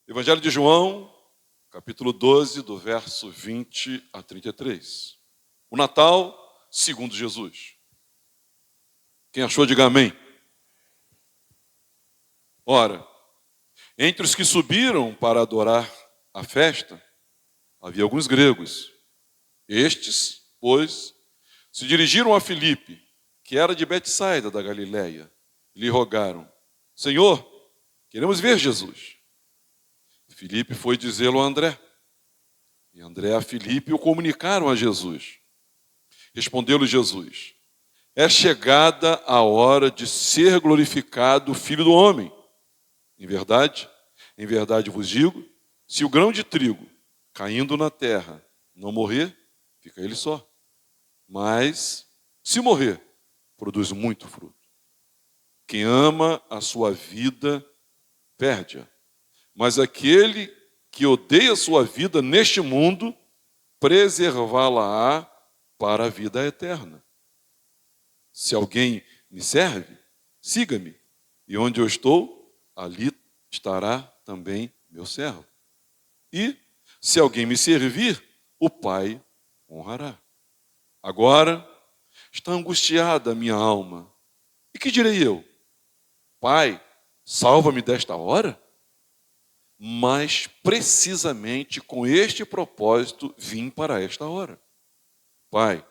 Evangelho de João, capítulo 12, do verso 20 a 33. O Natal segundo Jesus. Quem achou, diga amém. Ora, entre os que subiram para adorar a festa, havia alguns gregos. Estes, pois, se dirigiram a Filipe, que era de Betsaida da Galileia, e lhe rogaram: Senhor, queremos ver Jesus. Filipe foi dizê-lo a André. E André a Filipe o comunicaram a Jesus. Respondeu-lhe Jesus: é chegada a hora de ser glorificado o Filho do Homem. Em verdade vos digo, se o grão de trigo caindo na terra não morrer, fica ele só. Mas, se morrer, produz muito fruto. Quem ama a sua vida, perde-a. Mas aquele que odeia a sua vida neste mundo, preservá-la-á para a vida eterna. Se alguém me serve, siga-me. E onde eu estou, ali estará também meu servo. E, se alguém me servir, o Pai honrará. Agora está angustiada a minha alma. E que direi eu? Pai, salva-me desta hora? Mas precisamente com este propósito vim para esta hora. Pai,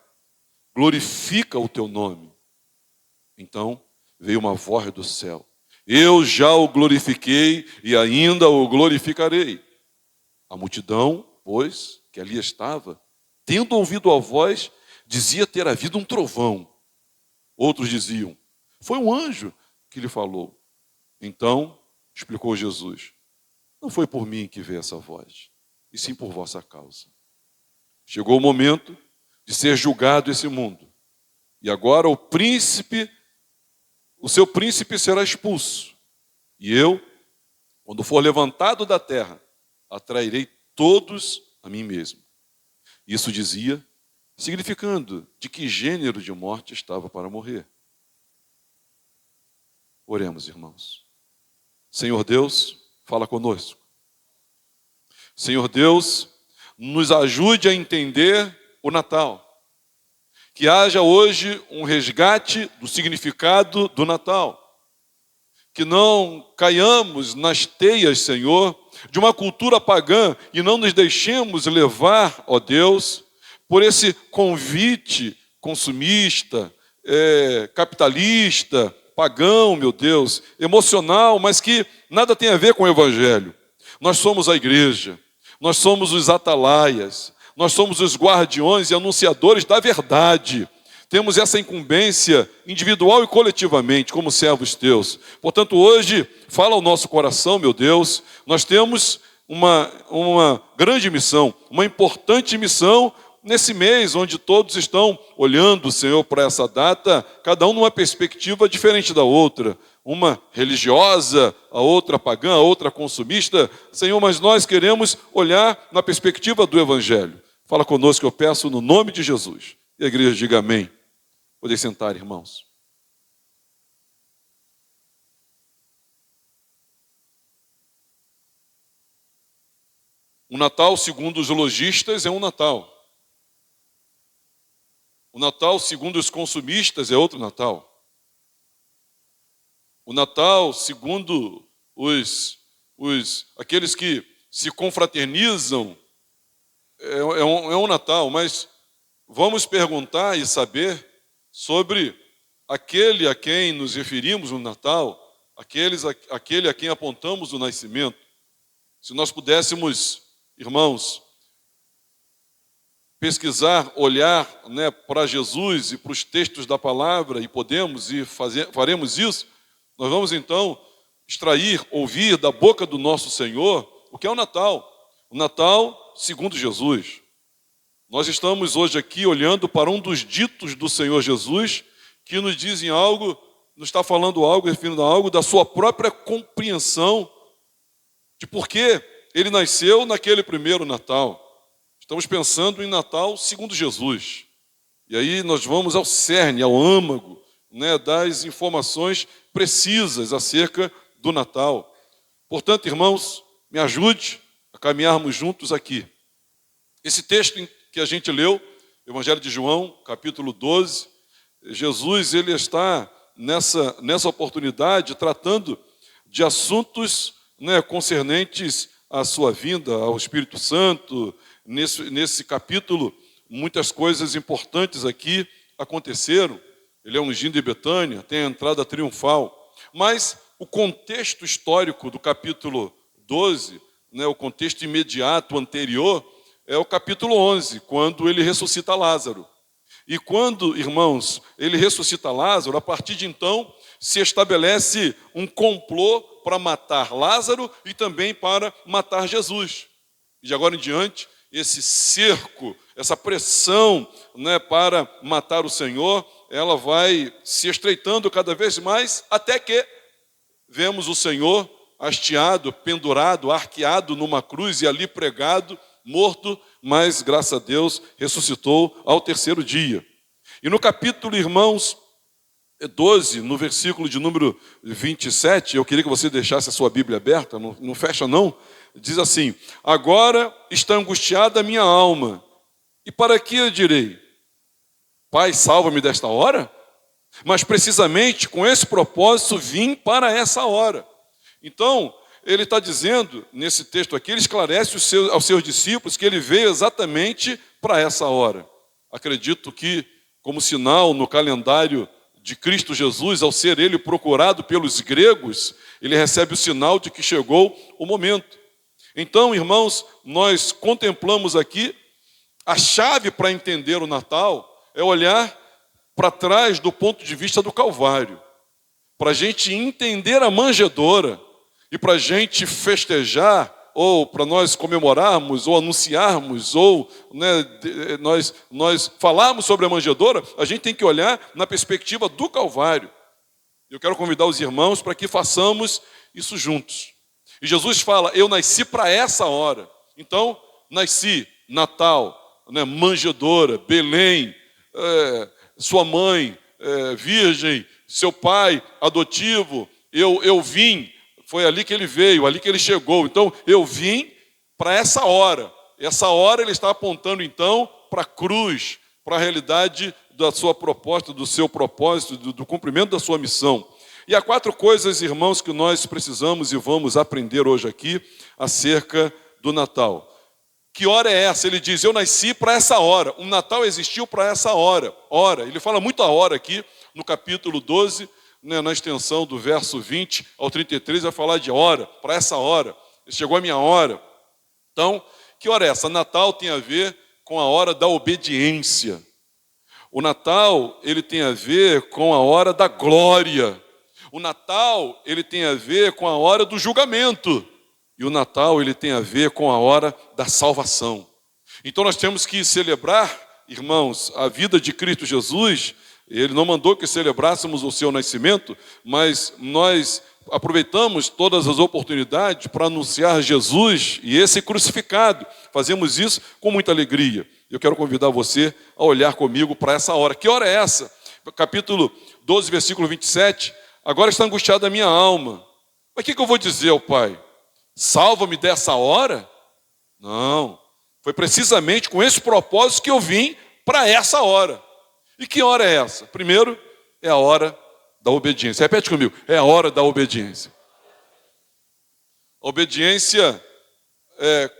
glorifica o teu nome. Então veio uma voz do céu: eu já o glorifiquei e ainda o glorificarei. A multidão, pois, que ali estava, tendo ouvido a voz, dizia ter havido um trovão. Outros diziam: foi um anjo que lhe falou. Então explicou Jesus: não foi por mim que veio essa voz, e sim por vossa causa. Chegou o momento de ser julgado esse mundo. E agora o seu príncipe será expulso. E eu, quando for levantado da terra, atrairei todos a mim mesmo. Isso dizia, significando de que gênero de morte estava para morrer. Oremos, irmãos. Senhor Deus, fala conosco. Senhor Deus, nos ajude a entender o Natal. Que haja hoje um resgate do significado do Natal. Que não caiamos nas teias, Senhor, de uma cultura pagã e não nos deixemos levar, ó Deus, por esse convite consumista, capitalista, pagão, meu Deus, emocional, mas que nada tem a ver com o Evangelho. Nós somos a igreja, nós somos os atalaias, nós somos os guardiões e anunciadores da verdade. Temos essa incumbência individual e coletivamente, como servos teus. Portanto, hoje, fala ao nosso coração, meu Deus, nós temos uma grande missão, uma importante missão nesse mês, onde todos estão olhando, Senhor, para essa data, cada um numa perspectiva diferente da outra. Uma religiosa, a outra pagã, a outra consumista. Senhor, mas nós queremos olhar na perspectiva do Evangelho. Fala conosco, eu peço, no nome de Jesus. E a igreja diga amém. Podem sentar, irmãos. O Natal, segundo os lojistas, é um Natal. O Natal, segundo os consumistas, é outro Natal. O Natal, segundo aqueles que se confraternizam, é um Natal, mas vamos perguntar e saber sobre aquele a quem nos referimos no Natal, aquele a quem apontamos o nascimento. Se nós pudéssemos, irmãos, pesquisar, olhar, para Jesus e para os textos da palavra, e podemos e faremos isso, nós vamos então extrair, ouvir da boca do nosso Senhor o que é o Natal. O Natal segundo Jesus. Nós estamos hoje aqui olhando para um dos ditos do Senhor Jesus que nos dizem algo, nos está falando algo, referindo a algo da sua própria compreensão de por que ele nasceu naquele primeiro Natal. Estamos pensando em Natal segundo Jesus. E aí nós vamos ao cerne, ao âmago, né, das informações precisas acerca do Natal. Portanto, irmãos, me ajude a caminharmos juntos aqui. Esse texto que a gente leu, Evangelho de João, capítulo 12, Jesus ele está nessa oportunidade tratando de assuntos, né, concernentes à sua vinda, ao Espírito Santo. Nesse capítulo, muitas coisas importantes aqui aconteceram. Ele é ungido em Betânia, tem a entrada triunfal. Mas o contexto histórico do capítulo 12, né, o contexto imediato anterior, é o capítulo 11, quando ele ressuscita Lázaro. E quando, irmãos, ele ressuscita Lázaro, a partir de então, se estabelece um complô para matar Lázaro e também para matar Jesus. E de agora em diante, esse cerco, essa pressão, né, para matar o Senhor, ela vai se estreitando cada vez mais, até que vemos o Senhor hasteado, pendurado, arqueado numa cruz e ali pregado, morto, mas, graças a Deus, ressuscitou ao terceiro dia. E no capítulo, irmãos, 12, no versículo de número 27, eu queria que você deixasse a sua Bíblia aberta, não fecha não, diz assim: agora está angustiada a minha alma, e para que eu direi? Pai, salva-me desta hora? Mas precisamente com esse propósito vim para essa hora. Então, ele está dizendo, nesse texto aqui, ele esclarece aos seus discípulos que ele veio exatamente para essa hora. Acredito que, como sinal no calendário de Cristo Jesus, ao ser ele procurado pelos gregos, ele recebe o sinal de que chegou o momento. Então, irmãos, nós contemplamos aqui a chave para entender o Natal é olhar para trás do ponto de vista do Calvário, para a gente entender a manjedoura e para a gente festejar, ou para nós comemorarmos, ou anunciarmos, ou, né, nós falarmos sobre a manjedoura, a gente tem que olhar na perspectiva do Calvário. Eu quero convidar os irmãos para que façamos isso juntos. E Jesus fala: eu nasci para essa hora. Então, nasci, Natal, né, manjedoura, Belém, sua mãe, virgem, seu pai adotivo, eu vim. Foi ali que ele veio, ali que ele chegou. Então, eu vim para essa hora. Essa hora ele está apontando, então, para a cruz, para a realidade da sua proposta, do seu propósito, do cumprimento da sua missão. E há 4 coisas, irmãos, que nós precisamos e vamos aprender hoje aqui acerca do Natal. Que hora é essa? Ele diz: eu nasci para essa hora. O Natal existiu para essa hora. Hora. Ele fala muito a hora aqui, no capítulo 12, né, na extensão do verso 20 ao 33, vai falar de hora, para essa hora. Chegou a minha hora. Então, que hora é essa? Natal tem a ver com a hora da obediência. O Natal, ele tem a ver com a hora da glória. O Natal, ele tem a ver com a hora do julgamento. E o Natal, ele tem a ver com a hora da salvação. Então nós temos que celebrar, irmãos, a vida de Cristo Jesus. Ele não mandou que celebrássemos o seu nascimento, mas nós aproveitamos todas as oportunidades para anunciar Jesus e esse crucificado. Fazemos isso com muita alegria. Eu quero convidar você a olhar comigo para essa hora. Que hora é essa? Capítulo 12, versículo 27. Agora está angustiada a minha alma. Mas o que eu vou dizer ao Pai? Salva-me dessa hora? Não. Foi precisamente com esse propósito que eu vim para essa hora. E que hora é essa? Primeiro, é a hora da obediência. Repete comigo. É a hora da obediência. A obediência é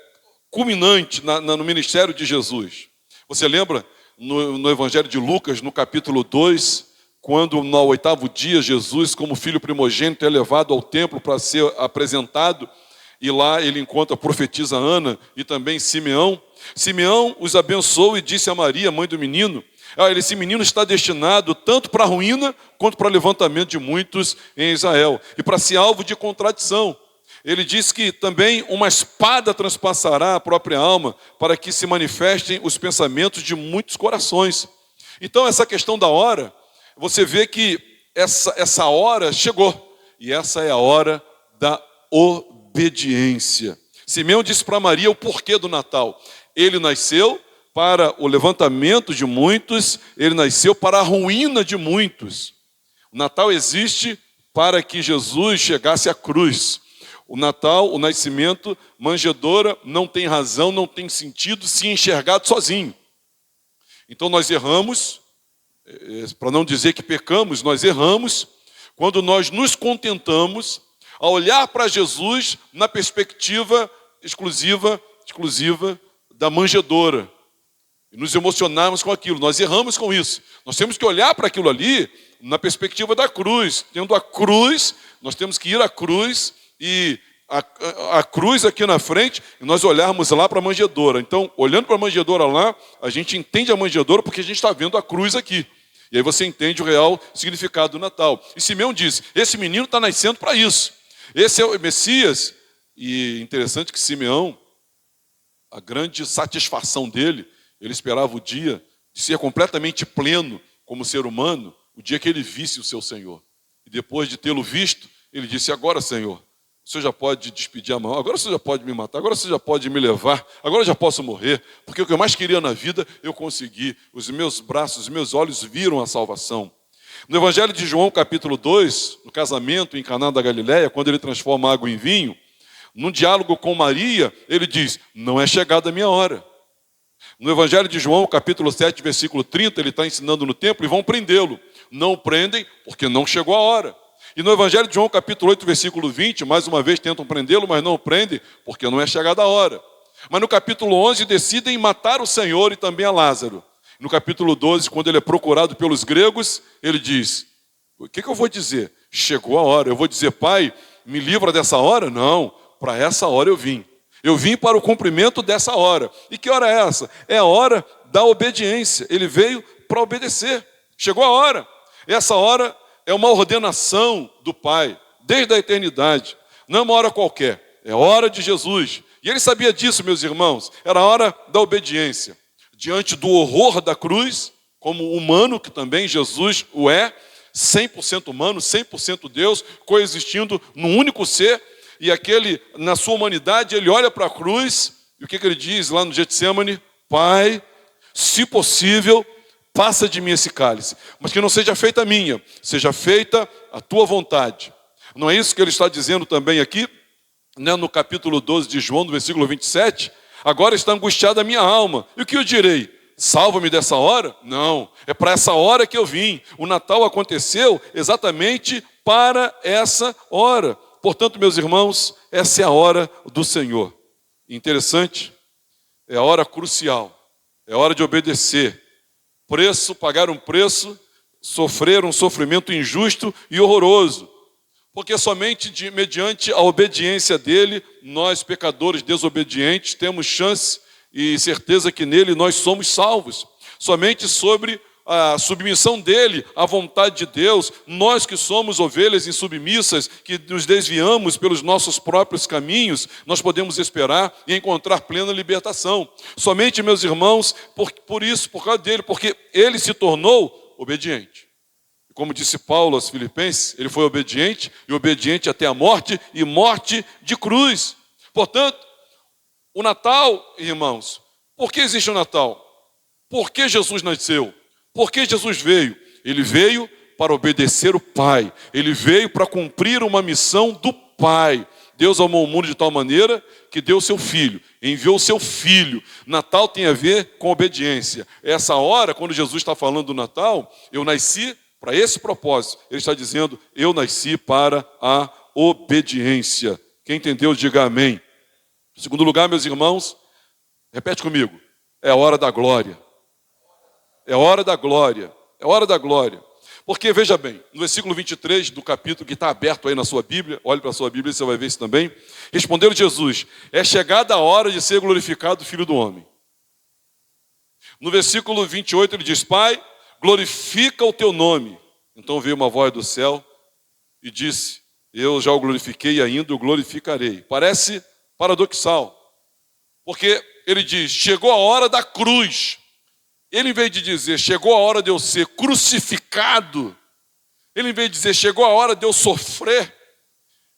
culminante no ministério de Jesus. Você lembra no Evangelho de Lucas, no capítulo 2, quando no 8º dia Jesus, como filho primogênito, é levado ao templo para ser apresentado, e lá ele encontra a profetisa Ana e também Simeão. Simeão os abençoou e disse a Maria, mãe do menino: esse menino está destinado tanto para a ruína quanto para o levantamento de muitos em Israel, e para ser alvo de contradição. Ele diz que também uma espada transpassará a própria alma, para que se manifestem os pensamentos de muitos corações. Então essa questão da hora, você vê que essa hora chegou, e essa é a hora da obediência. Simeão disse para Maria o porquê do Natal. Ele nasceu para o levantamento de muitos, ele nasceu para a ruína de muitos. O Natal existe para que Jesus chegasse à cruz. O Natal, o nascimento, manjedoura, não tem razão, não tem sentido se enxergado sozinho. Então nós erramos, para não dizer que pecamos, nós erramos quando nós nos contentamos a olhar para Jesus na perspectiva exclusiva da manjedoura. E nos emocionarmos com aquilo. Nós erramos com isso. Nós temos que olhar para aquilo ali na perspectiva da cruz. Tendo a cruz, nós temos que ir à cruz e a cruz aqui na frente, e nós olharmos lá para a manjedoura. Então, olhando para a manjedoura lá, a gente entende a manjedoura porque a gente está vendo a cruz aqui. E aí você entende o real significado do Natal. E Simeão disse, esse menino está nascendo para isso. Esse é o Messias. E interessante que Simeão, a grande satisfação dele, ele esperava o dia de ser completamente pleno como ser humano, o dia que ele visse o seu Senhor. E depois de tê-lo visto, ele disse, agora, Senhor, o Senhor já pode despedir a mão, agora o Senhor já pode me matar, agora o Senhor já pode me levar, agora eu já posso morrer, porque o que eu mais queria na vida, eu consegui. Os meus braços, os meus olhos viram a salvação. No Evangelho de João, capítulo 2, no casamento em Caná da Galileia, quando ele transforma água em vinho, num diálogo com Maria, ele diz, não é chegada a minha hora. No Evangelho de João, capítulo 7, versículo 30, ele está ensinando no templo e vão prendê-lo. Não o prendem porque não chegou a hora. E no Evangelho de João, capítulo 8, versículo 20, mais uma vez tentam prendê-lo, mas não o prendem porque não é chegada a hora. Mas no capítulo 11 decidem matar o Senhor e também a Lázaro. No capítulo 12, quando ele é procurado pelos gregos, ele diz, o que eu vou dizer? Chegou a hora. Eu vou dizer, Pai, me livra dessa hora? Não, para essa hora eu vim. Eu vim para o cumprimento dessa hora. E que hora é essa? É a hora da obediência. Ele veio para obedecer. Chegou a hora. Essa hora é uma ordenação do Pai, desde a eternidade. Não é uma hora qualquer, é a hora de Jesus. E ele sabia disso, meus irmãos. Era a hora da obediência. Diante do horror da cruz, como humano, que também Jesus o é, 100% humano, 100% Deus, coexistindo num único ser, e aquele, na sua humanidade, ele olha para a cruz, e o que ele diz lá no Getsemane? Pai, se possível, passa de mim esse cálice, mas que não seja feita a minha, seja feita a tua vontade. Não é isso que ele está dizendo também aqui, né, no capítulo 12 de João, no versículo 27? Agora está angustiada a minha alma. E o que eu direi? Salva-me dessa hora? Não, é para essa hora que eu vim. O Natal aconteceu exatamente para essa hora. Portanto, meus irmãos, essa é a hora do Senhor. Interessante, é a hora crucial, é a hora de obedecer. Pagar um preço, sofrer um sofrimento injusto e horroroso. Porque somente mediante a obediência dele, nós, pecadores desobedientes, temos chance e certeza que nele nós somos salvos. Somente sobre a submissão dele à vontade de Deus, nós que somos ovelhas insubmissas, que nos desviamos pelos nossos próprios caminhos, nós podemos esperar e encontrar plena libertação. Somente, meus irmãos, por isso, por causa dele, porque ele se tornou obediente. Como disse Paulo aos Filipenses, ele foi obediente, e obediente até a morte, e morte de cruz. Portanto, o Natal, irmãos, por que existe o Natal? Por que Jesus nasceu? Por que Jesus veio? Ele veio para obedecer o Pai. Ele veio para cumprir uma missão do Pai. Deus amou o mundo de tal maneira que deu o seu Filho, enviou o seu Filho. Natal tem a ver com obediência. Essa hora, quando Jesus está falando do Natal, eu nasci para esse propósito. Ele está dizendo, eu nasci para a obediência. Quem entendeu, diga amém. Em segundo lugar, meus irmãos, repete comigo, é a hora da glória. É hora da glória, é hora da glória. Porque, veja bem, no versículo 23 do capítulo que está aberto aí na sua Bíblia, olhe para a sua Bíblia e você vai ver isso também. Respondeu Jesus, é chegada a hora de ser glorificado o Filho do Homem. No versículo 28 ele diz, Pai, glorifica o teu nome. Então veio uma voz do céu e disse, eu já o glorifiquei e ainda o glorificarei. Parece paradoxal, porque ele diz, chegou a hora da cruz. Ele, em vez de dizer, chegou a hora de eu ser crucificado, ele, em vez de dizer, chegou a hora de eu sofrer,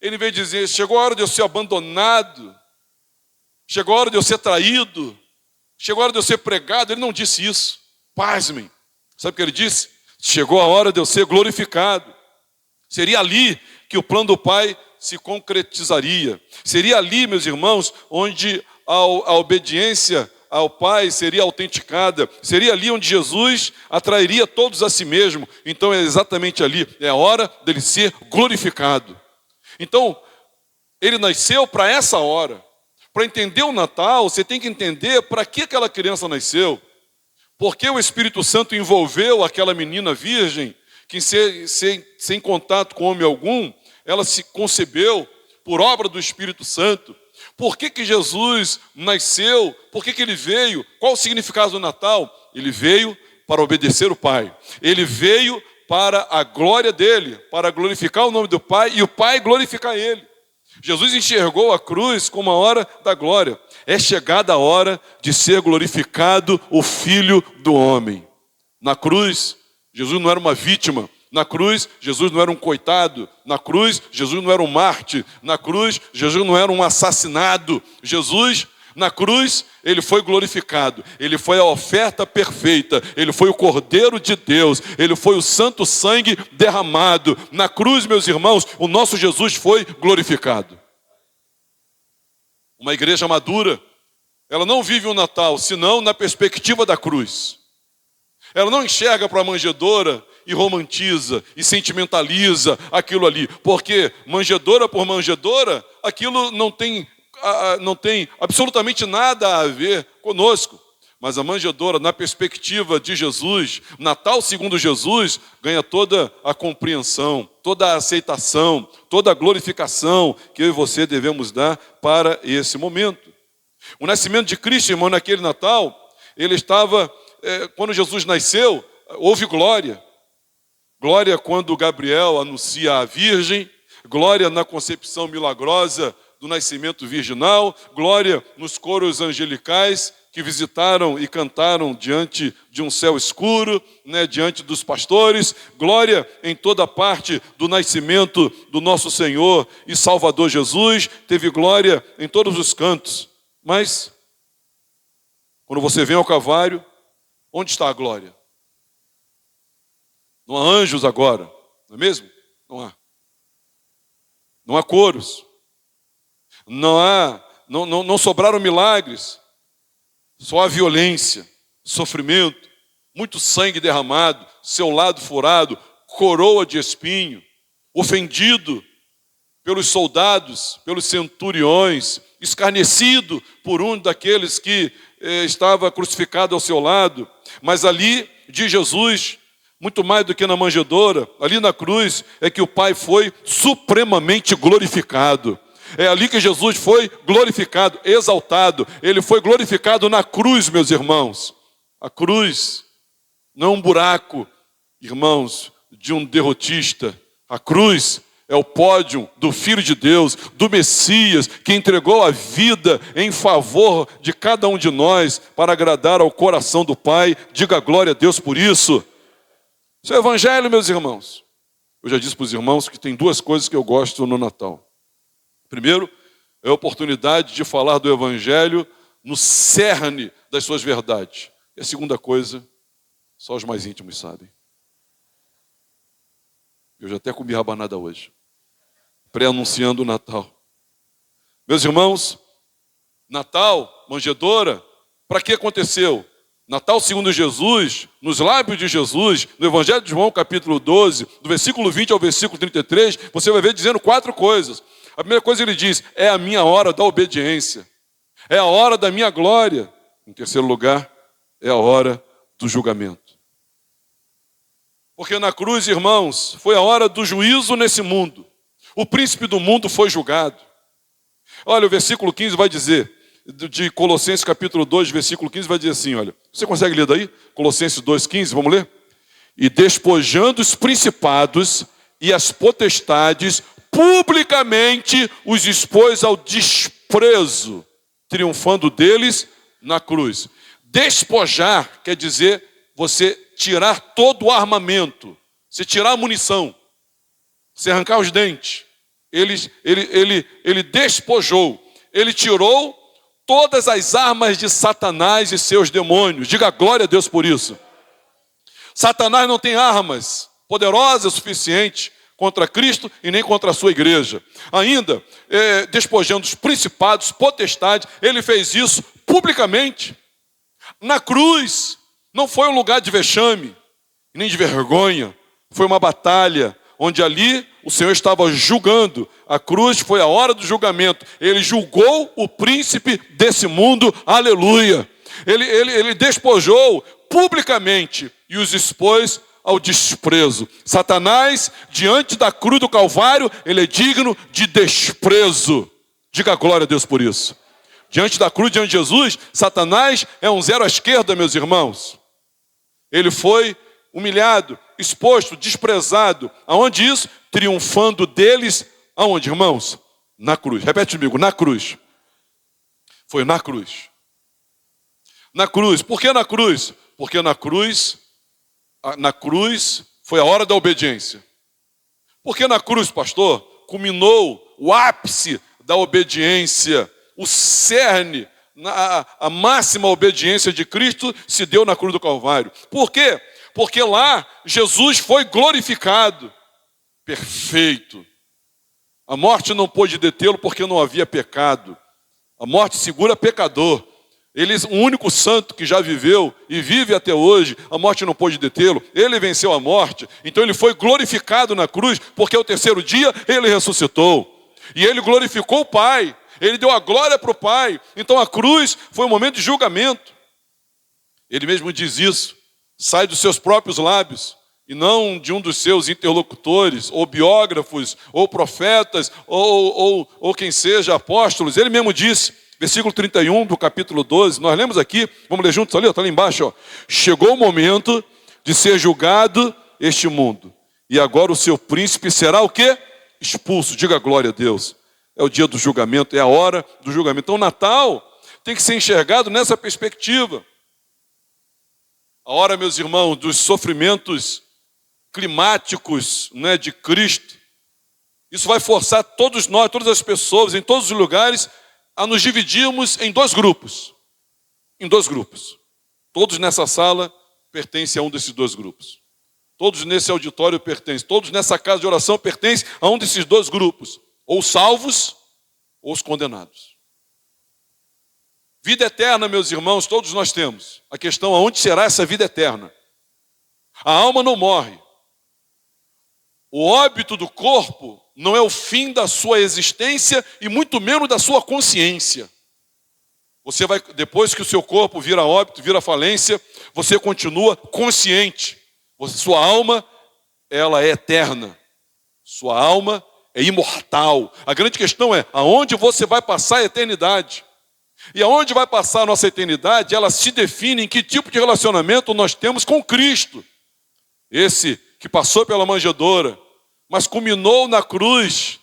ele, em vez de dizer, chegou a hora de eu ser abandonado, chegou a hora de eu ser traído, Chegou a hora de eu ser pregado, ele não disse isso. Pasmem. Sabe o que ele disse? Chegou a hora de eu ser glorificado. Seria ali que o plano do Pai se concretizaria. Seria ali, meus irmãos, onde a obediência ao Pai seria autenticada. Seria ali onde Jesus atrairia todos a si mesmo. Então é exatamente ali. É a hora dele ser glorificado. Então, ele nasceu para essa hora. Para entender o Natal, você tem que entender para que aquela criança nasceu. Porque o Espírito Santo envolveu aquela menina virgem, que sem contato com homem algum, ela se concebeu por obra do Espírito Santo. Por que Jesus nasceu? Por que ele veio? Qual o significado do Natal? Ele veio para obedecer o Pai. Ele veio para a glória dele, para glorificar o nome do Pai e o Pai glorificar ele. Jesus enxergou a cruz como a hora da glória. É chegada a hora de ser glorificado o Filho do Homem. Na cruz, Jesus não era uma vítima. Na cruz, Jesus não era um coitado. Na cruz, Jesus não era um mártir. Na cruz, Jesus não era um assassinado. Jesus, na cruz, ele foi glorificado. Ele foi a oferta perfeita. Ele foi o Cordeiro de Deus. Ele foi o santo sangue derramado. Na cruz, meus irmãos, o nosso Jesus foi glorificado. Uma igreja madura, ela não vive o Natal, senão na perspectiva da cruz. Ela não enxerga para a manjedoura e romantiza e sentimentaliza aquilo ali. Porque manjedoura por manjedoura, aquilo não tem absolutamente nada a ver conosco. Mas a manjedoura, na perspectiva de Jesus, Natal segundo Jesus, ganha toda a compreensão, toda a aceitação, toda a glorificação que eu e você devemos dar para esse momento. O nascimento de Cristo, irmão, naquele Natal, ele estava, quando Jesus nasceu, houve glória. Glória quando Gabriel anuncia a Virgem, glória na concepção milagrosa do nascimento virginal, glória nos coros angelicais que visitaram e cantaram diante de um céu escuro, diante dos pastores, glória em toda parte do nascimento do nosso Senhor e Salvador Jesus, teve glória em todos os cantos. Mas, quando você vem ao Calvário, onde está a glória? Não há anjos agora, não é mesmo? Não há. Não há coros. Não sobraram milagres. Só a violência, sofrimento, muito sangue derramado, seu lado furado, coroa de espinho, ofendido pelos soldados, pelos centuriões, escarnecido por um daqueles que estava crucificado ao seu lado. Mas ali, de Jesus, muito mais do que na manjedoura, ali na cruz, é que o Pai foi supremamente glorificado. É ali que Jesus foi glorificado, exaltado. Ele foi glorificado na cruz, meus irmãos. A cruz não é um buraco, irmãos, de um derrotista. A cruz é o pódio do Filho de Deus, do Messias, que entregou a vida em favor de cada um de nós para agradar ao coração do Pai. Diga glória a Deus por isso. Isso é o Evangelho, meus irmãos. Eu já disse para os irmãos que tem duas coisas que eu gosto no Natal. Primeiro, é a oportunidade de falar do Evangelho no cerne das suas verdades. E a segunda coisa, só os mais íntimos sabem. Eu já até comi rabanada hoje, pré-anunciando o Natal. Meus irmãos, Natal, manjedoura, para que aconteceu? Natal segundo Jesus, nos lábios de Jesus, no Evangelho de João, capítulo 12, do versículo 20 ao versículo 33, você vai ver dizendo 4 coisas. A primeira coisa ele diz, é a minha hora da obediência. É a hora da minha glória. Em terceiro lugar, é a hora do julgamento. Porque na cruz, irmãos, foi a hora do juízo nesse mundo. O príncipe do mundo foi julgado. Olha, o versículo 15 vai dizer, de Colossenses capítulo 2, versículo 15, vai dizer assim, olha. Você consegue ler daí? Colossenses 2, 15, vamos ler? E despojando os principados e as potestades, publicamente os expôs ao desprezo, triunfando deles na cruz. Despojar quer dizer você tirar todo o armamento, você tirar a munição, você arrancar os dentes. Ele despojou, ele tirou todas as armas de Satanás e seus demônios. Diga glória a Deus por isso. Satanás não tem armas poderosas o suficiente contra Cristo e nem contra a sua igreja. Ainda, despojando os principados, potestades, ele fez isso publicamente. Na cruz, não foi um lugar de vexame, nem de vergonha. Foi uma batalha, onde ali o Senhor estava julgando. A cruz foi a hora do julgamento. Ele julgou o príncipe desse mundo, aleluia. Ele despojou publicamente e os expôs ao desprezo. Satanás, diante da cruz do Calvário, ele é digno de desprezo. Diga glória a Deus por isso. Diante da cruz, diante de Jesus, Satanás é um zero à esquerda, meus irmãos. Ele foi humilhado, exposto, desprezado. Aonde isso? Triunfando deles. Aonde, irmãos? Na cruz. Repete comigo, na cruz. Foi na cruz. Na cruz. Por que na cruz? Porque na cruz foi a hora da obediência. Porque na cruz, pastor, culminou o ápice da obediência, o cerne, a máxima obediência de Cristo se deu na cruz do Calvário. Por quê? Porque lá Jesus foi glorificado, perfeito. A morte não pôde detê-lo porque não havia pecado. A morte segura pecador. Ele é o único santo que já viveu e vive até hoje. A morte não pôde detê-lo. Ele venceu a morte. Então ele foi glorificado na cruz, porque ao terceiro dia ele ressuscitou. E ele glorificou o Pai. Ele deu a glória para o Pai. Então a cruz foi um momento de julgamento. Ele mesmo diz isso. Sai dos seus próprios lábios. E não de um dos seus interlocutores, ou biógrafos, ou profetas, ou quem seja, apóstolos. Ele mesmo disse. Versículo 31 do capítulo 12, nós lemos aqui, vamos ler juntos ali, está ali embaixo. Chegou o momento de ser julgado este mundo. E agora o seu príncipe será o quê? Expulso. Diga glória a Deus. É o dia do julgamento, é a hora do julgamento. Então o Natal tem que ser enxergado nessa perspectiva. A hora, meus irmãos, dos sofrimentos climáticos, né, de Cristo. Isso vai forçar todos nós, todas as pessoas, em todos os lugares, a nos dividirmos em dois grupos. Em dois grupos. Todos nessa sala pertencem a um desses dois grupos. Todos nesse auditório pertencem. Todos nessa casa de oração pertencem a um desses dois grupos. Ou os salvos, ou os condenados. Vida eterna, meus irmãos, todos nós temos. A questão é onde será essa vida eterna. A alma não morre. O óbito do corpo não é o fim da sua existência e muito menos da sua consciência. Você vai, depois que o seu corpo vira óbito, vira falência, você continua consciente. Sua alma, ela é eterna. Sua alma é imortal. A grande questão é, aonde você vai passar a eternidade? E aonde vai passar a nossa eternidade, ela se define em que tipo de relacionamento nós temos com Cristo. Esse que passou pela manjedoura, mas culminou na cruz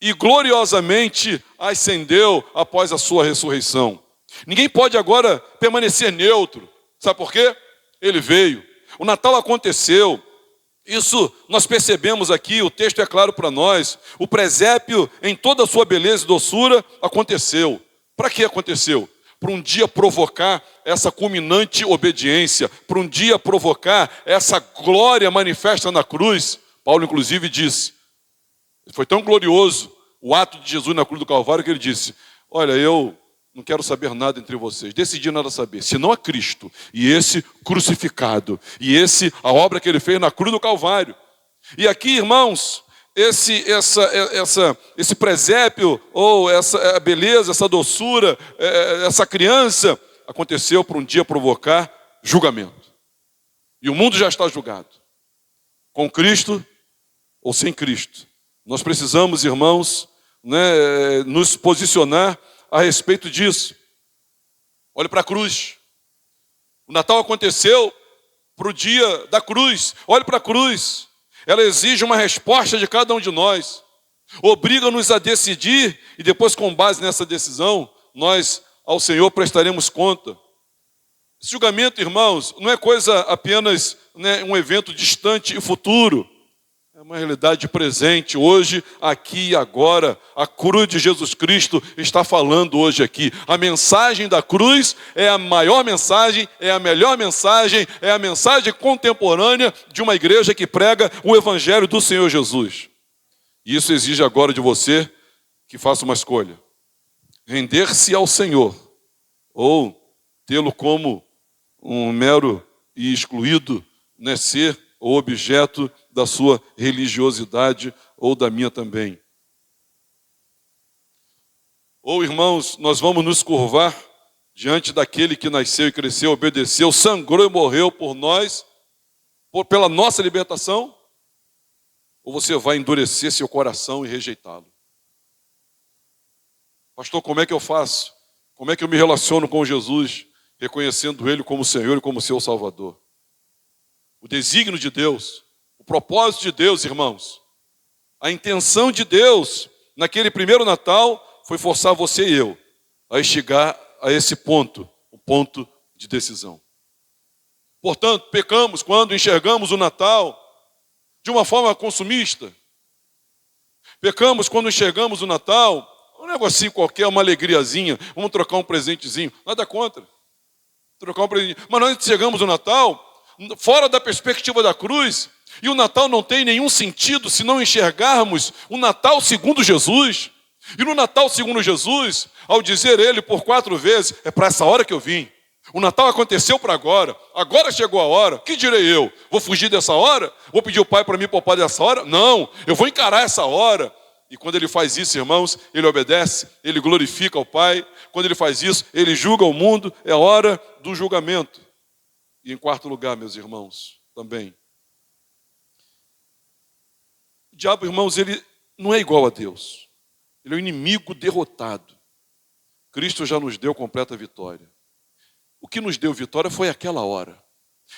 e gloriosamente ascendeu após a sua ressurreição. Ninguém pode agora permanecer neutro. Sabe por quê? Ele veio. O Natal aconteceu. Isso nós percebemos aqui, o texto é claro para nós. O presépio, em toda a sua beleza e doçura, aconteceu. Para que aconteceu? Para um dia provocar essa culminante obediência, para um dia provocar essa glória manifesta na cruz. Paulo, inclusive, disse, foi tão glorioso o ato de Jesus na cruz do Calvário que ele disse, olha, eu não quero saber nada entre vocês, decidi nada saber, senão a Cristo e esse crucificado, e a obra que ele fez na cruz do Calvário. E aqui, irmãos, esse presépio, ou essa beleza, essa doçura, essa criança, aconteceu para um dia provocar julgamento. E o mundo já está julgado. Com Cristo ou sem Cristo. Nós precisamos, irmãos, nos posicionar a respeito disso. Olhe para a cruz. O Natal aconteceu para o dia da cruz. Olhe para a cruz. Ela exige uma resposta de cada um de nós. Obriga-nos a decidir e depois, com base nessa decisão, nós ao Senhor prestaremos conta. Esse julgamento, irmãos, não é coisa apenas um evento distante e futuro. uma realidade presente hoje, aqui e agora. A cruz de Jesus Cristo está falando hoje aqui. A mensagem da cruz é a maior mensagem, é a melhor mensagem, é a mensagem contemporânea de uma igreja que prega o Evangelho do Senhor Jesus. E isso exige agora de você que faça uma escolha. Render-se ao Senhor ou tê-lo como um mero e excluído, né, ser ou objeto da sua religiosidade ou da minha também. Ou, irmãos, nós vamos nos curvar diante daquele que nasceu e cresceu, obedeceu, sangrou e morreu por nós, pela nossa libertação, ou você vai endurecer seu coração e rejeitá-lo? Pastor, como é que eu faço? Como é que eu me relaciono com Jesus, reconhecendo Ele como Senhor e como seu Salvador? O desígnio de Deus, o propósito de Deus, irmãos, a intenção de Deus naquele primeiro Natal foi forçar você e eu a chegar a esse ponto, o ponto de decisão. Portanto, pecamos quando enxergamos o Natal de uma forma consumista. Pecamos quando enxergamos o Natal um negocinho qualquer, uma alegriazinha, vamos trocar um presentezinho, nada contra. Trocar um presente. Mas nós chegamos no Natal fora da perspectiva da cruz, e o Natal não tem nenhum sentido se não enxergarmos o Natal segundo Jesus. E no Natal segundo Jesus, ao dizer ele por 4 vezes, é para essa hora que eu vim. O Natal aconteceu para agora chegou a hora, que direi eu? Vou fugir dessa hora? Vou pedir o Pai para me poupar dessa hora? Não, eu vou encarar essa hora. E quando ele faz isso, irmãos, ele obedece, ele glorifica o Pai. Quando ele faz isso, ele julga o mundo, é a hora do julgamento. E em quarto lugar, meus irmãos, também. O diabo, irmãos, ele não é igual a Deus. Ele é um inimigo derrotado. Cristo já nos deu completa vitória. O que nos deu vitória foi aquela hora.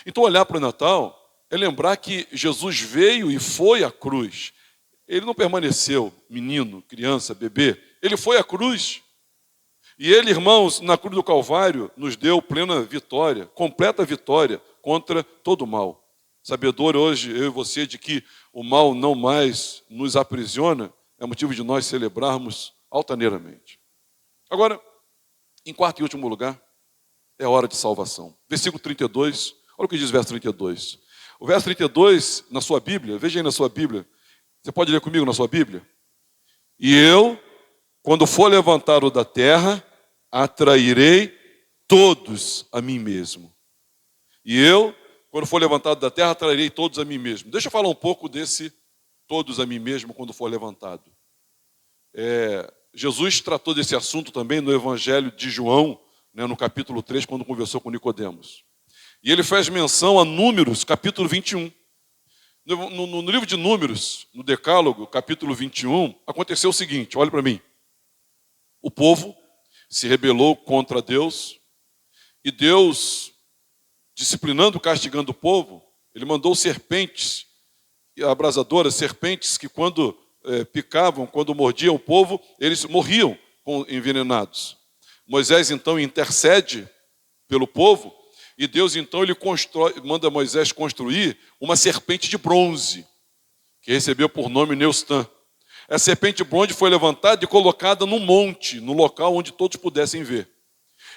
Então olhar para o Natal é lembrar que Jesus veio e foi à cruz. Ele não permaneceu menino, criança, bebê. Ele foi à cruz. E ele, irmãos, na cruz do Calvário, nos deu plena vitória, completa vitória contra todo o mal. Sabedor hoje, eu e você, de que o mal não mais nos aprisiona, é motivo de nós celebrarmos altaneiramente. Agora, em quarto e último lugar, é hora de salvação. Versículo 32, olha o que diz o verso 32. O verso 32, na sua Bíblia, veja aí na sua Bíblia, você pode ler comigo na sua Bíblia? E eu, quando for levantado da terra, atrairei todos a mim mesmo. E eu, quando for levantado da terra, atrairei todos a mim mesmo. Deixa eu falar um pouco desse todos a mim mesmo quando for levantado. Jesus tratou desse assunto também no Evangelho de João, né, no capítulo 3, quando conversou com Nicodemos. E ele faz menção a Números, capítulo 21. No livro de Números, no Decálogo, capítulo 21, aconteceu o seguinte, olha para mim. O povo se rebelou contra Deus, e Deus, disciplinando, castigando o povo, ele mandou serpentes abrasadoras, serpentes que quando picavam, quando mordiam o povo, eles morriam envenenados. Moisés então intercede pelo povo, e Deus então ele manda Moisés construir uma serpente de bronze, que recebeu por nome Neustã. Essa serpente de bronze foi levantada e colocada num monte, no local onde todos pudessem ver.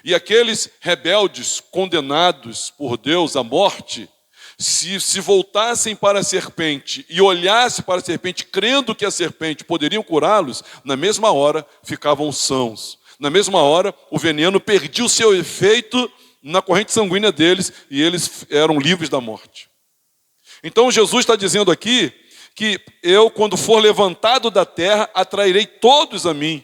E aqueles rebeldes condenados por Deus à morte, se voltassem para a serpente e olhassem para a serpente, crendo que a serpente poderia curá-los, na mesma hora ficavam sãos. Na mesma hora, o veneno perdia o seu efeito na corrente sanguínea deles e eles eram livres da morte. Então Jesus está dizendo aqui que eu, quando for levantado da terra, atrairei todos a mim.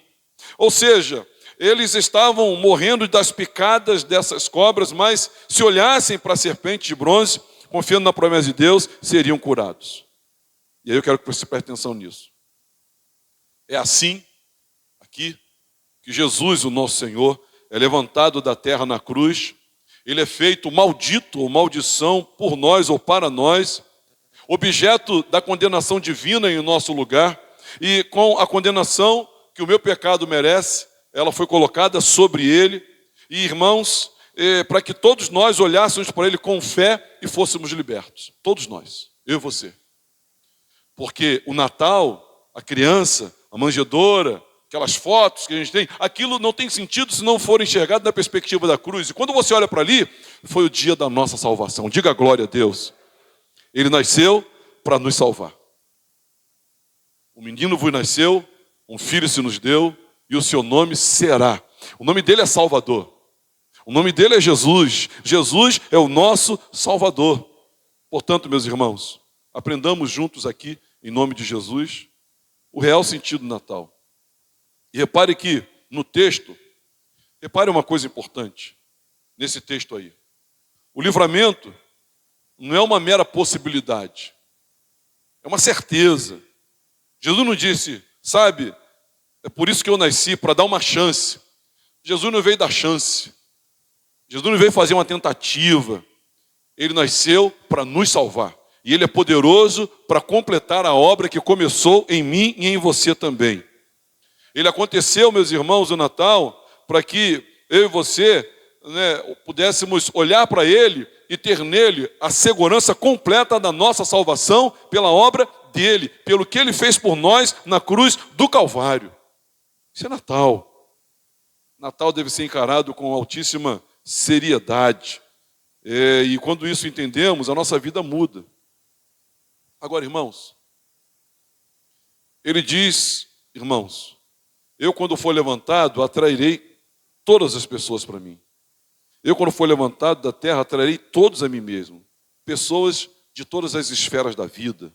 Ou seja, eles estavam morrendo das picadas dessas cobras, mas se olhassem para a serpente de bronze, confiando na promessa de Deus, seriam curados. E aí eu quero que você preste atenção nisso. É assim, aqui, que Jesus, o nosso Senhor, é levantado da terra na cruz. Ele é feito maldito ou maldição por nós ou para nós, objeto da condenação divina em nosso lugar, e com a condenação que o meu pecado merece, ela foi colocada sobre ele. E, irmãos, para que todos nós olhássemos para ele com fé e fôssemos libertos. Todos nós, eu e você. Porque o Natal, a criança, a manjedoura, aquelas fotos que a gente tem, aquilo não tem sentido se não for enxergado na perspectiva da cruz. E quando você olha para ali, foi o dia da nossa salvação. Diga glória a Deus. Ele nasceu para nos salvar. O menino vos nasceu, um filho se nos deu, e o seu nome será. O nome dele é Salvador. O nome dele é Jesus. Jesus é o nosso Salvador. Portanto, meus irmãos, aprendamos juntos aqui, em nome de Jesus, o real sentido do Natal. E repare que no texto, repare uma coisa importante, nesse texto aí. O livramento não é uma mera possibilidade, é uma certeza. Jesus não disse, sabe, é por isso que eu nasci, para dar uma chance. Jesus não veio dar chance. Jesus não veio fazer uma tentativa. Ele nasceu para nos salvar. E Ele é poderoso para completar a obra que começou em mim e em você também. Ele aconteceu, meus irmãos, o Natal, para que eu e você pudéssemos olhar para Ele e ter nele a segurança completa da nossa salvação pela obra dele, pelo que Ele fez por nós na cruz do Calvário. Isso é Natal. Natal deve ser encarado com altíssima seriedade. E quando isso entendemos, a nossa vida muda. Agora, irmãos, Ele diz, irmãos, eu quando for levantado, atrairei todas as pessoas para mim. Eu quando for levantado da terra, atrairei todos a mim mesmo. Pessoas de todas as esferas da vida,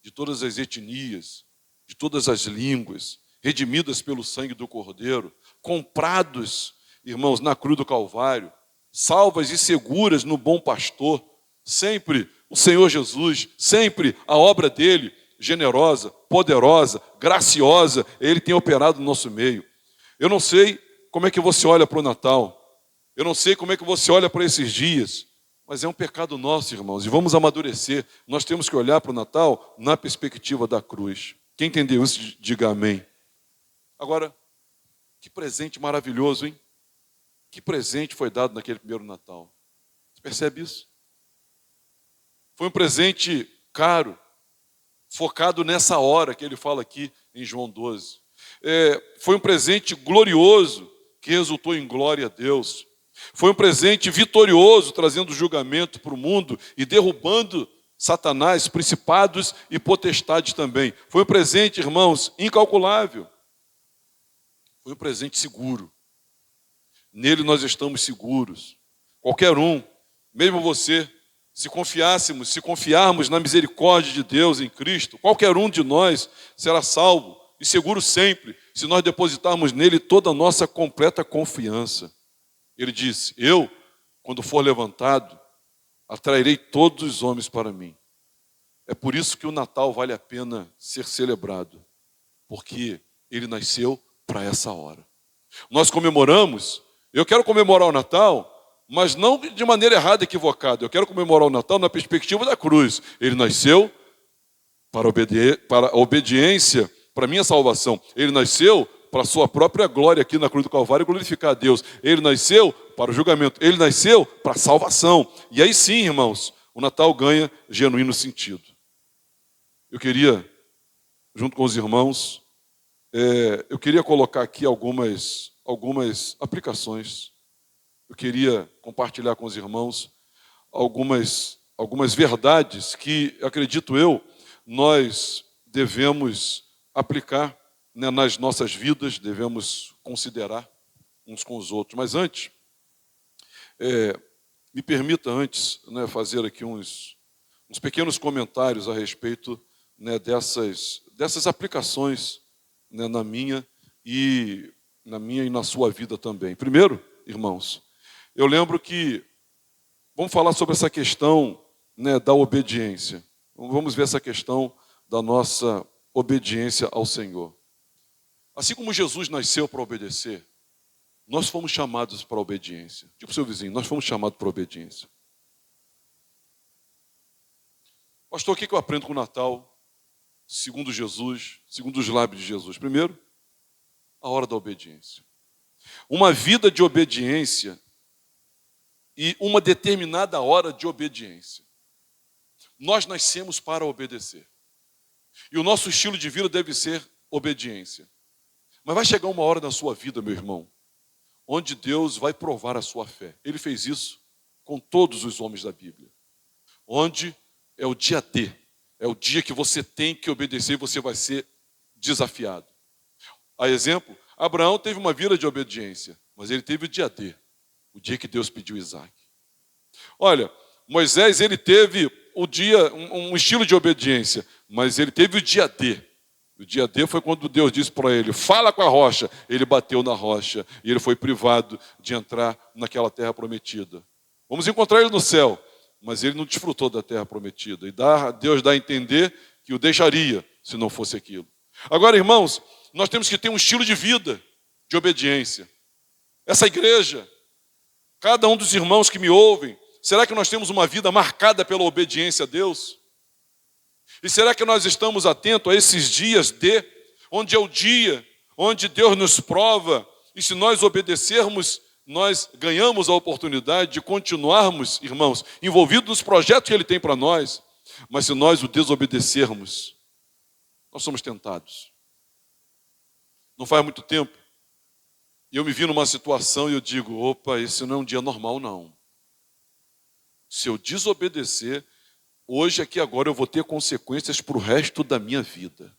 de todas as etnias, de todas as línguas, redimidas pelo sangue do Cordeiro, comprados, irmãos, na cruz do Calvário, salvas e seguras no bom pastor, sempre o Senhor Jesus, sempre a obra dele, generosa, poderosa, graciosa, Ele tem operado no nosso meio. Eu não sei como é que você olha para o Natal, eu não sei como é que você olha para esses dias, mas é um pecado nosso, irmãos, e vamos amadurecer. Nós temos que olhar para o Natal na perspectiva da cruz. Quem entendeu isso, diga amém. Agora, que presente maravilhoso, hein? Que presente foi dado naquele primeiro Natal. Você percebe isso? Foi um presente caro, focado nessa hora que ele fala aqui em João 12. Foi um presente glorioso que resultou em glória a Deus. Foi um presente vitorioso, trazendo julgamento para o mundo e derrubando Satanás, principados e potestades também. Foi um presente, irmãos, incalculável. Foi um presente seguro. Nele nós estamos seguros. Qualquer um, mesmo você, se confiarmos na misericórdia de Deus em Cristo, qualquer um de nós será salvo e seguro sempre, se nós depositarmos nele toda a nossa completa confiança. Ele disse, eu, quando for levantado, atrairei todos os homens para mim. É por isso que o Natal vale a pena ser celebrado, porque ele nasceu para essa hora. Nós comemoramos, eu quero comemorar o Natal, mas não de maneira errada, equivocada. Eu quero comemorar o Natal na perspectiva da cruz. Ele nasceu para a obediência, para a minha salvação. Ele nasceu para a sua própria glória aqui na cruz do Calvário, glorificar a Deus. Ele nasceu para o julgamento. Ele nasceu para a salvação. E aí sim, irmãos, o Natal ganha genuíno sentido. Eu queria, junto com os irmãos, eu queria colocar aqui algumas aplicações. Eu queria compartilhar com os irmãos algumas verdades que, acredito eu, nós devemos aplicar, né, nas nossas vidas, devemos considerar uns com os outros. Mas antes, me permita antes, né, fazer aqui uns pequenos comentários a respeito, né, dessas aplicações, né, na minha e na sua vida também. Primeiro, irmãos, eu lembro que vamos falar sobre essa questão, né, da obediência. Vamos ver essa questão da nossa obediência ao Senhor. Assim como Jesus nasceu para obedecer, nós fomos chamados para a obediência. Diga para o seu vizinho, nós fomos chamados para a obediência. Pastor, o que eu aprendo com o Natal, segundo Jesus, segundo os lábios de Jesus? Primeiro, a hora da obediência. Uma vida de obediência e uma determinada hora de obediência. Nós nascemos para obedecer. E o nosso estilo de vida deve ser obediência. Mas vai chegar uma hora na sua vida, meu irmão, onde Deus vai provar a sua fé. Ele fez isso com todos os homens da Bíblia. Onde é o dia D. É o dia que você tem que obedecer e você vai ser desafiado. A exemplo, Abraão teve uma vida de obediência, mas ele teve o dia D, o dia que Deus pediu Isaac. Olha, Moisés, ele teve um estilo de obediência, mas ele teve o dia D. O dia D foi quando Deus disse para ele, fala com a rocha. Ele bateu na rocha e ele foi privado de entrar naquela terra prometida. Vamos encontrar ele no céu, mas ele não desfrutou da terra prometida. E Deus dá a entender que o deixaria se não fosse aquilo. Agora, irmãos, nós temos que ter um estilo de vida de obediência. Essa igreja, cada um dos irmãos que me ouvem, será que nós temos uma vida marcada pela obediência a Deus? E será que nós estamos atentos a esses dias onde é o dia, onde Deus nos prova, e se nós obedecermos, nós ganhamos a oportunidade de continuarmos, irmãos, envolvidos nos projetos que Ele tem para nós, mas se nós o desobedecermos, nós somos tentados. Não faz muito tempo, eu me vi numa situação e eu digo, opa, esse não é um dia normal, não. Se eu desobedecer, hoje, aqui, agora, eu vou ter consequências para o resto da minha vida.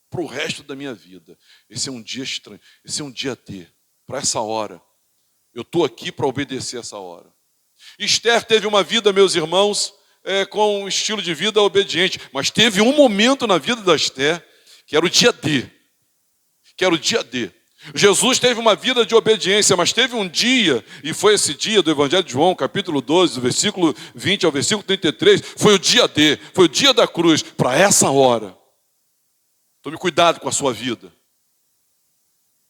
Para o resto da minha vida. Esse é um dia estranho. Esse é um dia D. Para essa hora. Eu estou aqui para obedecer essa hora. Esther teve uma vida, meus irmãos, com um estilo de vida obediente. Mas teve um momento na vida da Esther que era o dia D. Jesus teve uma vida de obediência, mas teve um dia, e foi esse dia do Evangelho de João, capítulo 12, do versículo 20 ao versículo 33, foi o dia D, foi o dia da cruz, para essa hora. Tome cuidado com a sua vida.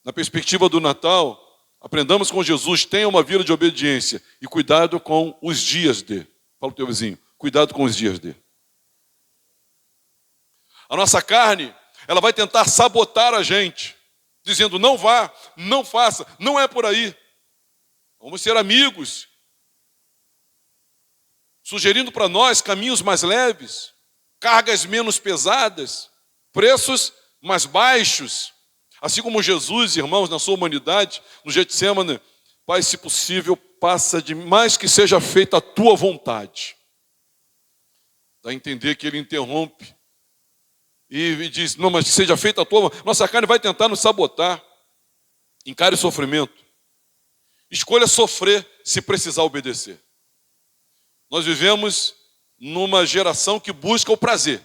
Na perspectiva do Natal, aprendamos com Jesus, tenha uma vida de obediência, e cuidado com os dias D. Fala para o teu vizinho, cuidado com os dias D. A nossa carne, ela vai tentar sabotar a gente, dizendo, não vá, não faça, não é por aí. Vamos ser amigos, sugerindo para nós caminhos mais leves, cargas menos pesadas, preços mais baixos. Assim como Jesus, irmãos, na sua humanidade, no Getsemane, Pai, se possível, passa de mais que seja feita a tua vontade. Dá a entender que ele interrompe e diz, não, mas que seja feita a tua... Nossa carne vai tentar nos sabotar. Encare o sofrimento. Escolha sofrer se precisar obedecer. Nós vivemos numa geração que busca o prazer.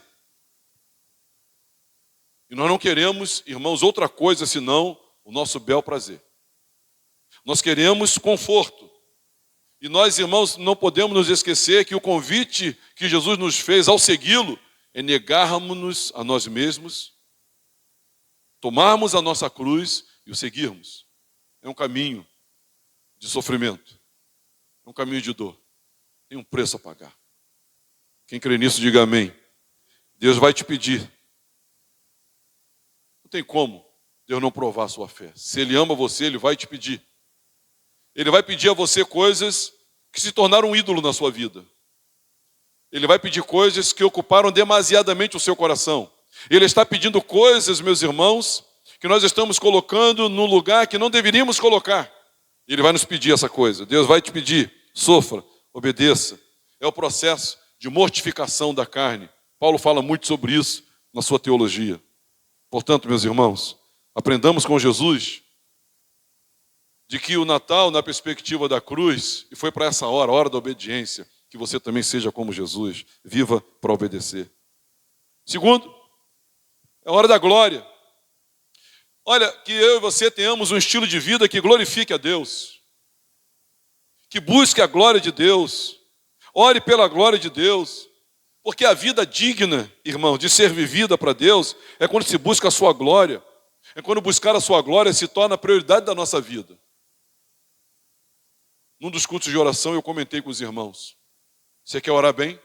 E nós não queremos, irmãos, outra coisa senão o nosso bel prazer. Nós queremos conforto. E nós, irmãos, não podemos nos esquecer que o convite que Jesus nos fez ao segui-lo é negarmos-nos a nós mesmos, tomarmos a nossa cruz e o seguirmos. É um caminho de sofrimento, é um caminho de dor, tem um preço a pagar. Quem crê nisso, diga amém. Deus vai te pedir. Não tem como Deus não provar a sua fé. Se Ele ama você, Ele vai te pedir. Ele vai pedir a você coisas que se tornaram um ídolo na sua vida. Ele vai pedir coisas que ocuparam demasiadamente o seu coração. Ele está pedindo coisas, meus irmãos, que nós estamos colocando no lugar que não deveríamos colocar. Ele vai nos pedir essa coisa. Deus vai te pedir, sofra, obedeça. É o processo de mortificação da carne. Paulo fala muito sobre isso na sua teologia. Portanto, meus irmãos, aprendamos com Jesus de que o Natal, na perspectiva da cruz, e foi para essa hora, a hora da obediência, que você também seja como Jesus, viva para obedecer. Segundo, é a hora da glória. Olha, que eu e você tenhamos um estilo de vida que glorifique a Deus, que busque a glória de Deus, ore pela glória de Deus, porque a vida digna, irmão, de ser vivida para Deus, é quando se busca a sua glória, é quando buscar a sua glória se torna a prioridade da nossa vida. Num dos cultos de oração eu comentei com os irmãos, você quer orar bem?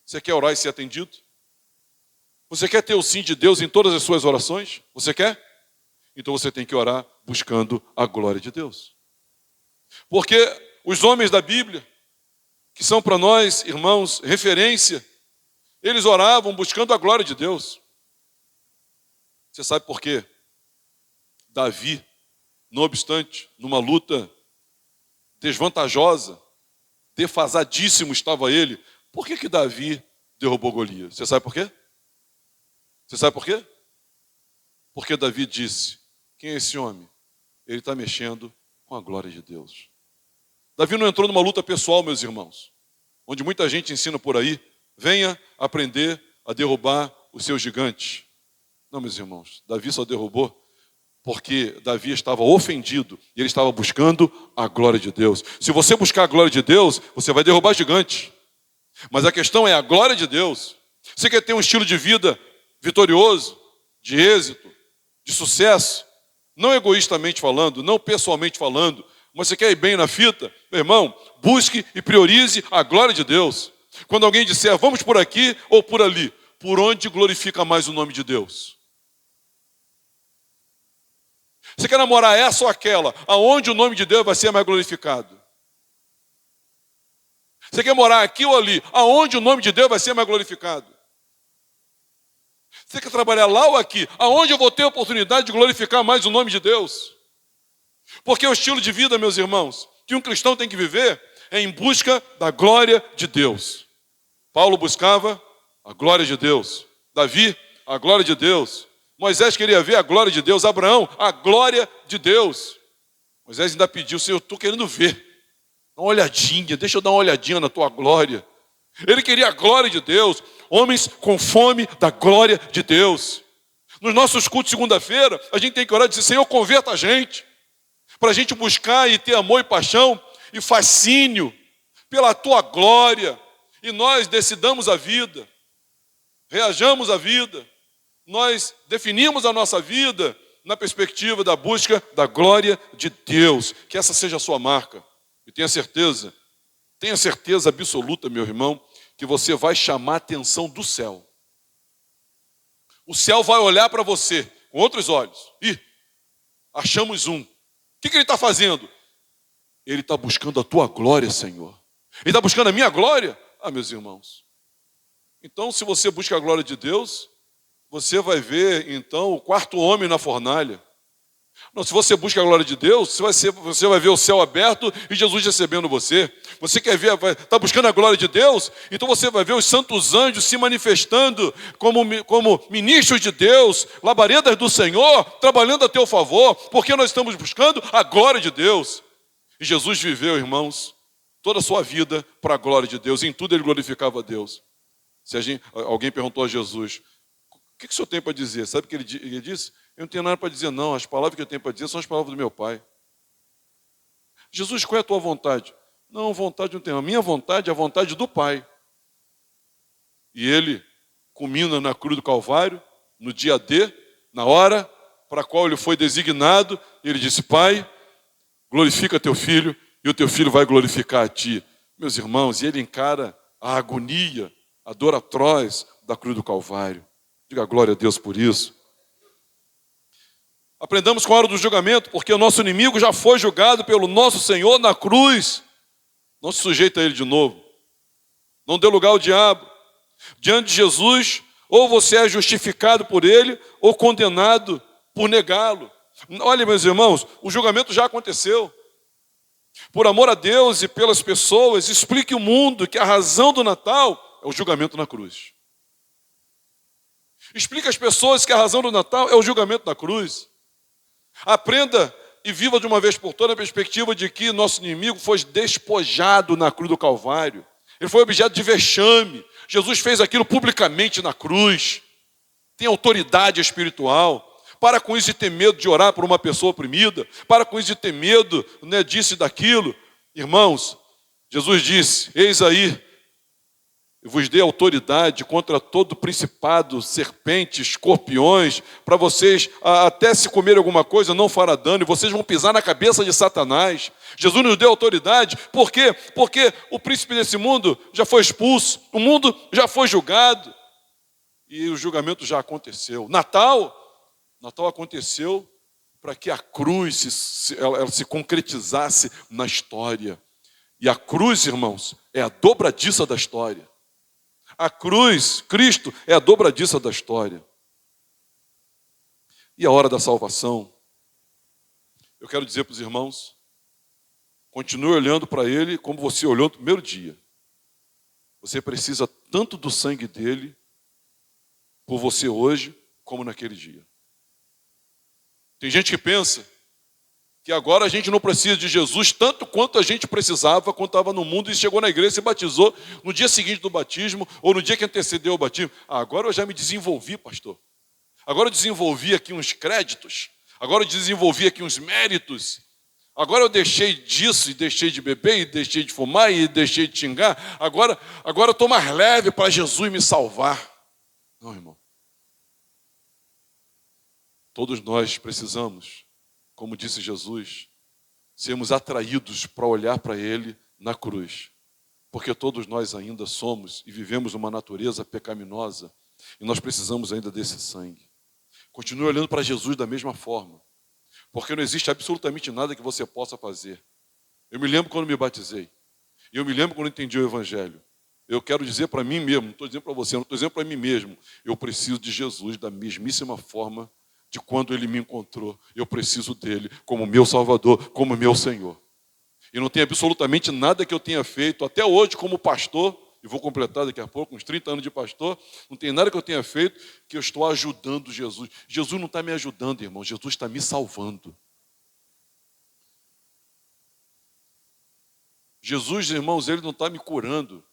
Você quer orar e ser atendido? Você quer ter o sim de Deus em todas as suas orações? Você quer? Então você tem que orar buscando a glória de Deus. Porque os homens da Bíblia, que são para nós, irmãos, referência, Eles oravam buscando a glória de Deus. Você sabe por quê? Davi, não obstante, numa luta desvantajosa, defasadíssimo estava ele. Por que Davi derrubou Golias? Você sabe por quê? Você sabe por quê? Porque Davi disse: quem é esse homem? Ele está mexendo com a glória de Deus. Davi não entrou numa luta pessoal, meus irmãos, onde muita gente ensina por aí: venha aprender a derrubar os seus gigantes. Não, meus irmãos, Davi só derrubou porque Davi estava ofendido e ele estava buscando a glória de Deus. Se você buscar a glória de Deus, você vai derrubar gigantes. Mas a questão é a glória de Deus. Você quer ter um estilo de vida vitorioso, de êxito, de sucesso, não egoístamente falando, não pessoalmente falando, mas você quer ir bem na fita? Meu irmão, busque e priorize a glória de Deus. Quando alguém disser, vamos por aqui ou por ali, por onde glorifica mais o nome de Deus? Você quer namorar essa ou aquela, aonde o nome de Deus vai ser mais glorificado? Você quer morar aqui ou ali, aonde o nome de Deus vai ser mais glorificado? Você quer trabalhar lá ou aqui, aonde eu vou ter a oportunidade de glorificar mais o nome de Deus? Porque o estilo de vida, meus irmãos, que um cristão tem que viver é em busca da glória de Deus. Paulo buscava a glória de Deus. Davi, a glória de Deus. Moisés queria ver a glória de Deus. Abraão, a glória de Deus. Moisés ainda pediu: Senhor, eu estou querendo ver. Dá uma olhadinha, deixa eu dar uma olhadinha na tua glória. Ele queria a glória de Deus. Homens com fome da glória de Deus. Nos nossos cultos de segunda-feira, a gente tem que orar e dizer: Senhor, converta a gente. Para a gente buscar e ter amor e paixão e fascínio pela tua glória. E nós decidamos a vida. Reajamos a vida. Nós definimos a nossa vida na perspectiva da busca da glória de Deus. Que essa seja a sua marca. E tenha certeza absoluta, meu irmão, que você vai chamar a atenção do céu. O céu vai olhar para você com outros olhos. Ih, achamos um. O que ele está fazendo? Ele está buscando a tua glória, Senhor. Ele está buscando a minha glória? Ah, meus irmãos. Então, se você busca a glória de Deus, você vai ver, então, o quarto homem na fornalha. Não, se você busca a glória de Deus, você vai ver o céu aberto e Jesus recebendo você. Você quer ver, está buscando a glória de Deus? Então você vai ver os santos anjos se manifestando como ministros de Deus, labaredas do Senhor, trabalhando a teu favor, porque nós estamos buscando a glória de Deus. E Jesus viveu, irmãos, toda a sua vida para a glória de Deus. Em tudo ele glorificava a Deus. Alguém perguntou a Jesus: o que o senhor tem para dizer? Sabe o que ele disse? Eu não tenho nada para dizer, não. As palavras que eu tenho para dizer são as palavras do meu Pai. Jesus, qual é a tua vontade? Não, vontade não tenho. A minha vontade é a vontade do Pai. E ele culmina na cruz do Calvário, no dia D, na hora para a qual ele foi designado. E ele disse: Pai, glorifica teu filho e o teu filho vai glorificar a ti. Meus irmãos, e ele encara a agonia, a dor atroz da cruz do Calvário. Diga glória a Deus por isso. Aprendamos com a hora do julgamento, porque o nosso inimigo já foi julgado pelo nosso Senhor na cruz. Não se sujeita a ele de novo. Não dê lugar ao diabo. Diante de Jesus, ou você é justificado por ele, ou condenado por negá-lo. Olha, meus irmãos, o julgamento já aconteceu. Por amor a Deus e pelas pessoas, explique o mundo que a razão do Natal é o julgamento na cruz. Explique às pessoas que a razão do Natal é o julgamento na cruz. Aprenda e viva de uma vez por todas a perspectiva de que nosso inimigo foi despojado na cruz do Calvário. Ele foi objeto de vexame. Jesus fez aquilo publicamente na cruz. Tem autoridade espiritual. Para com isso e ter medo de orar por uma pessoa oprimida. Para com isso e ter medo, disso e daquilo. Irmãos, Jesus disse: eis aí, eu vos dei autoridade contra todo principado, serpentes, escorpiões, para vocês, até se comerem alguma coisa, não fará dano, e vocês vão pisar na cabeça de Satanás. Jesus nos deu autoridade, por quê? Porque o príncipe desse mundo já foi expulso, o mundo já foi julgado, e o julgamento já aconteceu. Natal aconteceu para que a cruz ela se concretizasse na história. E a cruz, irmãos, é a dobradiça da história. A cruz, Cristo, é a dobradiça da história. E a hora da salvação, eu quero dizer para os irmãos, continue olhando para Ele como você olhou no primeiro dia. Você precisa tanto do sangue dele, por você hoje, como naquele dia. Tem gente que pensa que agora a gente não precisa de Jesus tanto quanto a gente precisava quando estava no mundo e chegou na igreja e se batizou no dia seguinte do batismo ou no dia que antecedeu o batismo. Agora eu já me desenvolvi, pastor. Agora eu desenvolvi aqui uns créditos. Agora eu desenvolvi aqui uns méritos. Agora eu deixei disso e deixei de beber e deixei de fumar e deixei de xingar. Agora eu estou mais leve para Jesus me salvar. Não, irmão. Todos nós precisamos, como disse Jesus, sermos atraídos para olhar para Ele na cruz. Porque todos nós ainda somos e vivemos uma natureza pecaminosa e nós precisamos ainda desse sangue. Continue olhando para Jesus da mesma forma. Porque não existe absolutamente nada que você possa fazer. Eu me lembro quando me batizei. E eu me lembro quando entendi o Evangelho. Eu quero dizer para mim mesmo, não estou dizendo para você, não estou dizendo para mim mesmo. Eu preciso de Jesus da mesmíssima forma de quando Ele me encontrou. Eu preciso dEle como meu Salvador, como meu Senhor. E não tem absolutamente nada que eu tenha feito, até hoje como pastor, e vou completar daqui a pouco, uns 30 anos de pastor, não tem nada que eu tenha feito que eu estou ajudando Jesus. Jesus não está me ajudando, irmão, Jesus está me salvando. Jesus, irmãos, Ele não está me curando.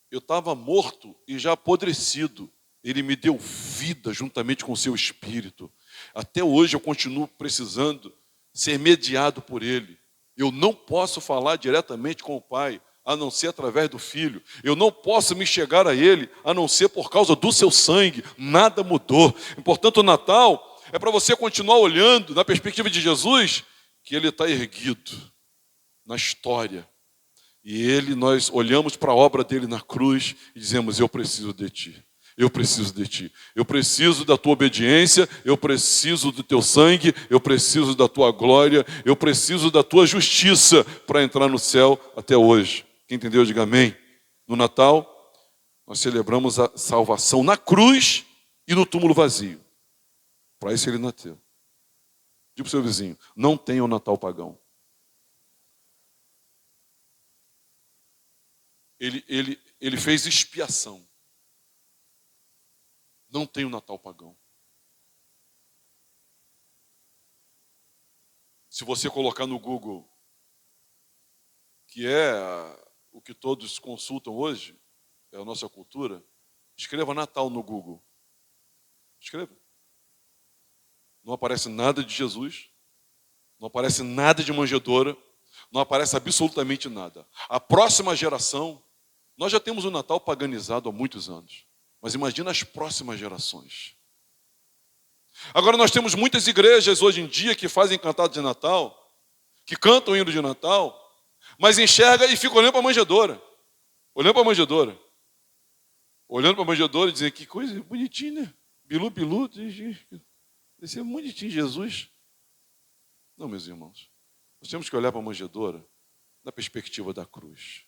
Eu estava morto e já apodrecido. Ele me deu vida juntamente com o seu Espírito. Até hoje eu continuo precisando ser mediado por Ele. Eu não posso falar diretamente com o Pai, a não ser através do Filho. Eu não posso me chegar a Ele, a não ser por causa do seu sangue. Nada mudou. Portanto, o Natal é para você continuar olhando na perspectiva de Jesus, que Ele está erguido na história. E nós olhamos para a obra dele na cruz e dizemos, eu preciso de ti. Eu preciso de ti. Eu preciso da tua obediência, eu preciso do teu sangue, eu preciso da tua glória, eu preciso da tua justiça para entrar no céu até hoje. Quem entendeu, diga amém. No Natal, nós celebramos a salvação na cruz e no túmulo vazio. Para isso ele nasceu. Diga para o seu vizinho, não tenha um Natal pagão. Ele fez expiação. Não tem um Natal pagão. Se você colocar no Google, que é o que todos consultam hoje, é a nossa cultura, escreva Natal no Google. Escreva. Não aparece nada de Jesus, não aparece nada de manjedoura, não aparece absolutamente nada. A próxima geração, nós já temos o Natal paganizado há muitos anos. Mas imagina as próximas gerações. Agora nós temos muitas igrejas hoje em dia que fazem cantado de Natal, que cantam o hino de Natal, mas enxerga e fica olhando para a manjedoura. Olhando para a manjedoura. Olhando para a manjedoura e dizendo, que coisa bonitinha, né? Bilu, bilu, esse é bonitinho Jesus. Não, meus irmãos. Nós temos que olhar para a manjedoura na perspectiva da cruz.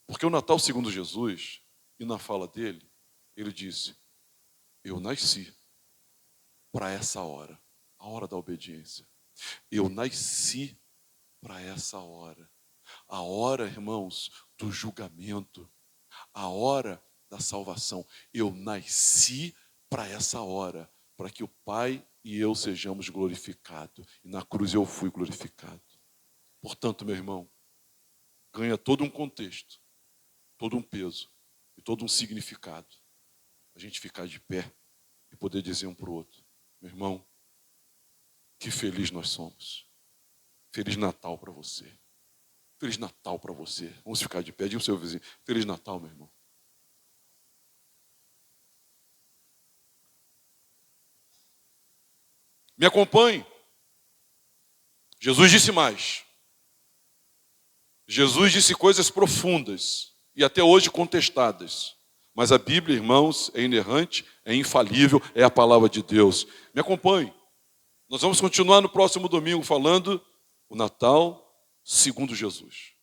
Porque o Natal, segundo Jesus, e na fala dele, ele disse, eu nasci para essa hora, a hora da obediência. Eu nasci para essa hora. A hora, irmãos, do julgamento. A hora da salvação. Eu nasci para essa hora, para que o Pai e eu sejamos glorificados. E na cruz eu fui glorificado. Portanto, meu irmão, ganha todo um contexto, todo um peso e todo um significado. A gente ficar de pé e poder dizer um para o outro, meu irmão, que feliz nós somos. Feliz Natal para você. Feliz Natal para você. Vamos ficar de pé, diga ao seu vizinho, Feliz Natal, meu irmão. Me acompanhe. Jesus disse mais. Jesus disse coisas profundas e até hoje contestadas. Mas a Bíblia, irmãos, é inerrante, é infalível, é a palavra de Deus. Me acompanhe. Nós vamos continuar no próximo domingo falando o Natal segundo Jesus.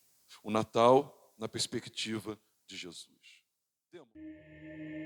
O Natal na perspectiva de Jesus. Temos.